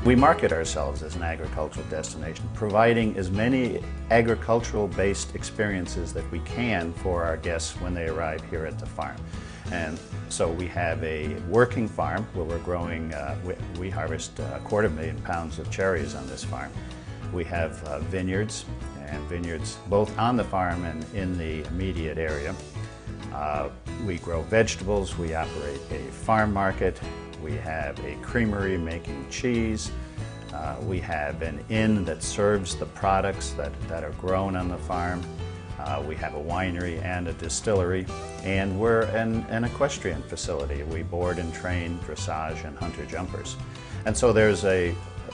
We market ourselves as an agricultural destination, providing as many agricultural-based experiences that we can for our guests when they arrive here at the farm. And so we have a working farm where we're growing, we harvest 250,000 pounds of cherries on this farm. We have vineyards, and vineyards both on the farm and in the immediate area. We grow vegetables, we operate a farm market, we have a creamery making cheese, we have an inn that serves the products that are grown on the farm, we have a winery and a distillery, and we're an equestrian facility. We board and train dressage and hunter jumpers. And so there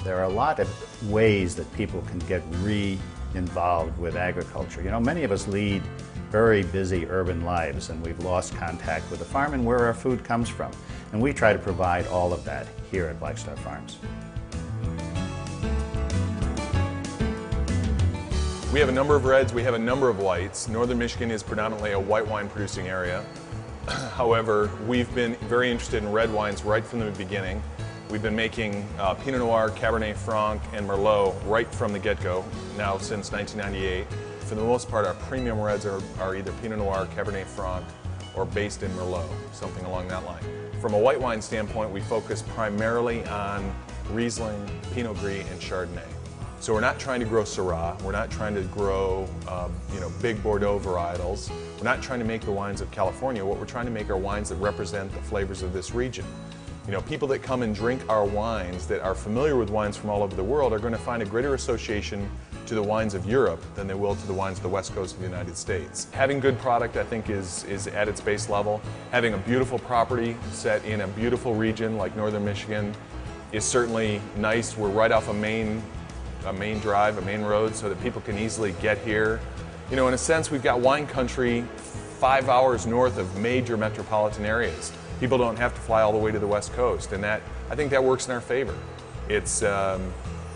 are a lot of ways that people can get re-involved with agriculture. You know, many of us lead very busy urban lives and we've lost contact with the farm and where our food comes from. And we try to provide all of that here at Black Star Farms. We have a number of reds, we have a number of whites. Northern Michigan is predominantly a white wine producing area. However, we've been very interested in red wines right from the beginning. We've been making Pinot Noir, Cabernet Franc, and Merlot right from the get-go, now since 1998. For the most part, our premium reds are either Pinot Noir, Cabernet Franc, or based in Merlot, something along that line. From a white wine standpoint, we focus primarily on Riesling, Pinot Gris, and Chardonnay. So we're not trying to grow Syrah, we're not trying to grow big Bordeaux varietals, we're not trying to make the wines of California. What we're trying to make are wines that represent the flavors of this region. You know, people that come and drink our wines that are familiar with wines from all over the world are going to find a greater association to the wines of Europe than they will to the wines of the West Coast of the United States. Having good product, I think, is at its base level. Having a beautiful property set in a beautiful region like Northern Michigan is certainly nice. We're right off a main drive, a main road, so that people can easily get here. You know, in a sense, we've got wine country 5 hours north of major metropolitan areas. People don't have to fly all the way to the West Coast, and I think that works in our favor. It's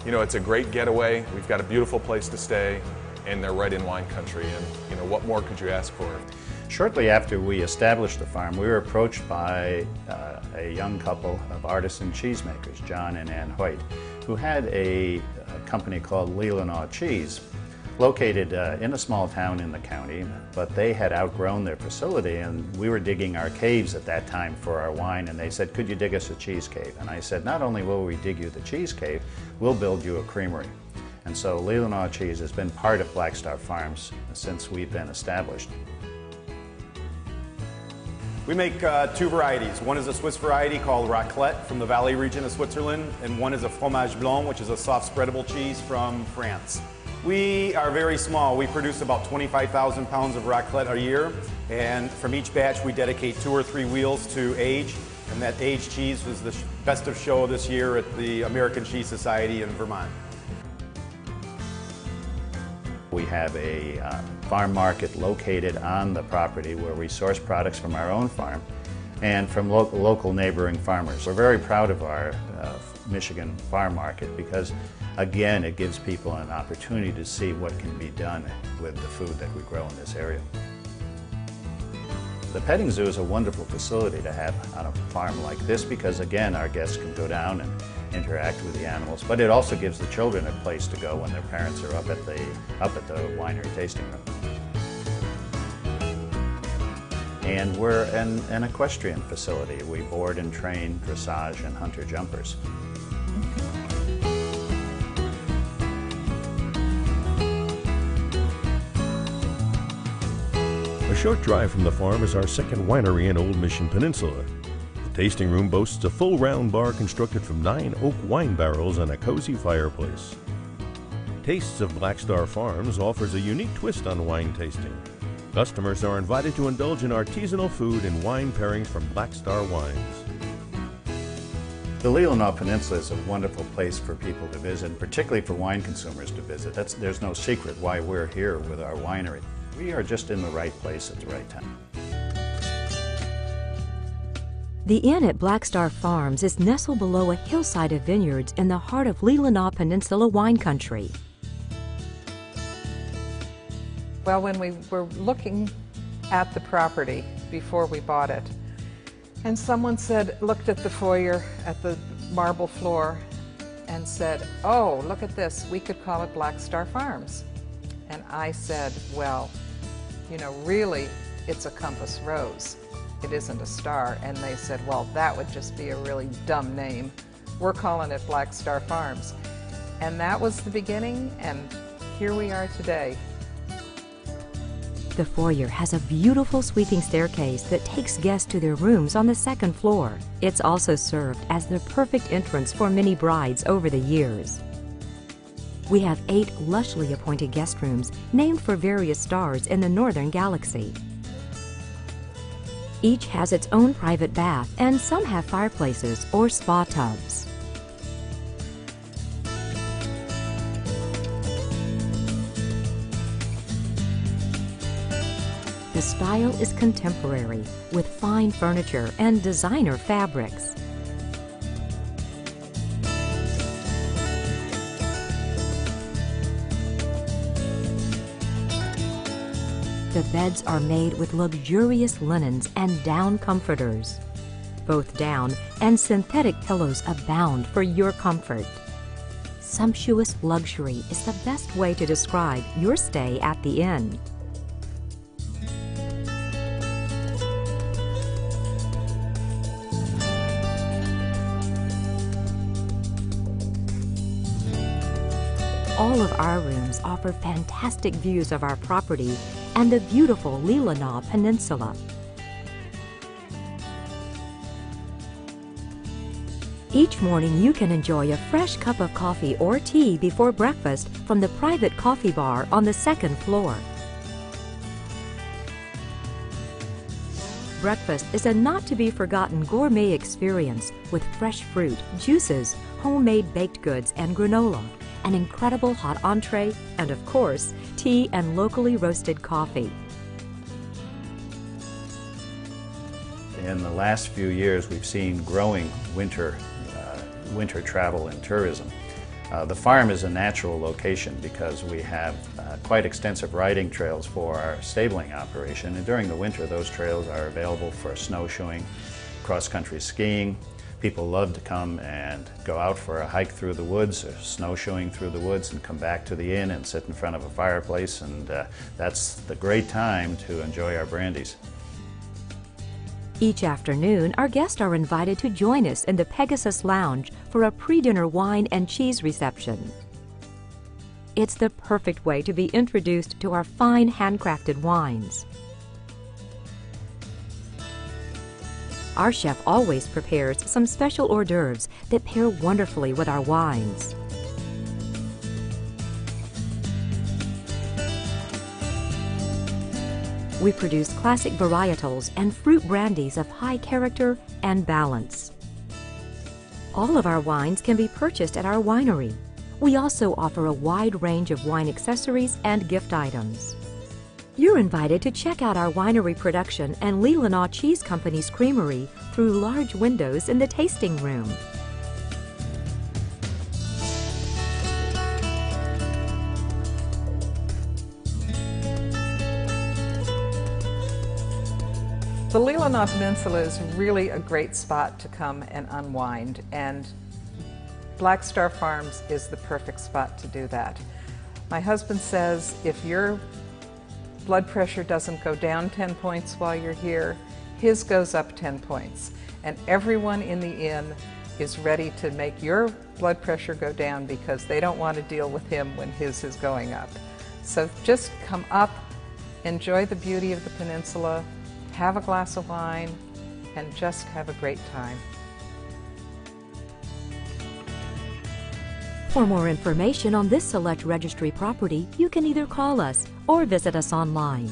it's a great getaway. We've got a beautiful place to stay, and they're right in wine country. And you know, what more could you ask for? Shortly after we established the farm, we were approached by a young couple of artisan cheesemakers, John and Ann Hoyt, who had a company called Leelanau Cheese, located in a small town in the county, but they had outgrown their facility, and we were digging our caves at that time for our wine, and they said, could you dig us a cheese cave? And I said, not only will we dig you the cheese cave, we'll build you a creamery. And so Leelanau Cheese has been part of Black Star Farms since we've been established. We make two varieties. One is a Swiss variety called raclette from the Valley region of Switzerland, and one is a fromage blanc, which is a soft spreadable cheese from France. We are very small. We produce about 25,000 pounds of raclette a year, and from each batch we dedicate 2 or 3 wheels to age, and that aged cheese was the best of show this year at the American Cheese Society in Vermont. We have a farm market located on the property where we source products from our own farm and from local neighboring farmers. We're very proud of our Michigan farm market because, again, it gives people an opportunity to see what can be done with the food that we grow in this area. The petting zoo is a wonderful facility to have on a farm like this because, again, our guests can go down and interact with the animals, but it also gives the children a place to go when their parents are up at the winery tasting room. And we're an equestrian facility. We board and train dressage and hunter jumpers. A short drive from the farm is our second winery in Old Mission Peninsula. The tasting room boasts a full round bar constructed from 9 oak wine barrels and a cozy fireplace. Tastes of Black Star Farms offers a unique twist on wine tasting. Customers are invited to indulge in artisanal food and wine pairings from Black Star Wines. The Leelanau Peninsula is a wonderful place for people to visit, particularly for wine consumers to visit. There's no secret why we're here with our winery. We are just in the right place at the right time. The inn at Black Star Farms is nestled below a hillside of vineyards in the heart of Leelanau Peninsula wine country. Well, when we were looking at the property before we bought it, and someone looked at the foyer, at the marble floor, and said, "Oh, look at this, we could call it Black Star Farms." And I said, "Well, you know, really, it's a compass rose. It isn't a star." And they said, "Well, that would just be a really dumb name. We're calling it Black Star Farms." And that was the beginning, and here we are today. The foyer has a beautiful sweeping staircase that takes guests to their rooms on the second floor. It's also served as the perfect entrance for many brides over the years. We have 8 lushly appointed guest rooms named for various stars in the northern galaxy. Each has its own private bath, and some have fireplaces or spa tubs. The style is contemporary, with fine furniture and designer fabrics. The beds are made with luxurious linens and down comforters. Both down and synthetic pillows abound for your comfort. Sumptuous luxury is the best way to describe your stay at the inn. All of our rooms offer fantastic views of our property and the beautiful Leelanau Peninsula. Each morning you can enjoy a fresh cup of coffee or tea before breakfast from the private coffee bar on the second floor. Breakfast is a not-to-be-forgotten gourmet experience with fresh fruit, juices, homemade baked goods, and granola, an incredible hot entree, and of course, tea and locally roasted coffee. In the last few years, we've seen growing winter travel and tourism. The farm is a natural location because we have quite extensive riding trails for our stabling operation, and during the winter those trails are available for snowshoeing, cross-country skiing. People love to come and go out for a hike through the woods or snowshoeing through the woods and come back to the inn and sit in front of a fireplace, and that's the great time to enjoy our brandies. Each afternoon, our guests are invited to join us in the Pegasus Lounge for a pre-dinner wine and cheese reception. It's the perfect way to be introduced to our fine handcrafted wines. Our chef always prepares some special hors d'oeuvres that pair wonderfully with our wines. We produce classic varietals and fruit brandies of high character and balance. All of our wines can be purchased at our winery. We also offer a wide range of wine accessories and gift items. You're invited to check out our winery production and Leelanau Cheese Company's creamery through large windows in the tasting room. The Leelanau Peninsula is really a great spot to come and unwind, and Black Star Farms is the perfect spot to do that. My husband says if your blood pressure doesn't go down 10 points while you're here, his goes up 10 points. And everyone in the inn is ready to make your blood pressure go down because they don't want to deal with him when his is going up. So just come up, enjoy the beauty of the peninsula, have a glass of wine, and just have a great time. For more information on this select registry property, you can either call us or visit us online.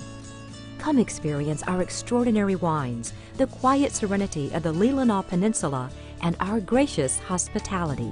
Come experience our extraordinary wines, the quiet serenity of the Leelanau Peninsula, and our gracious hospitality.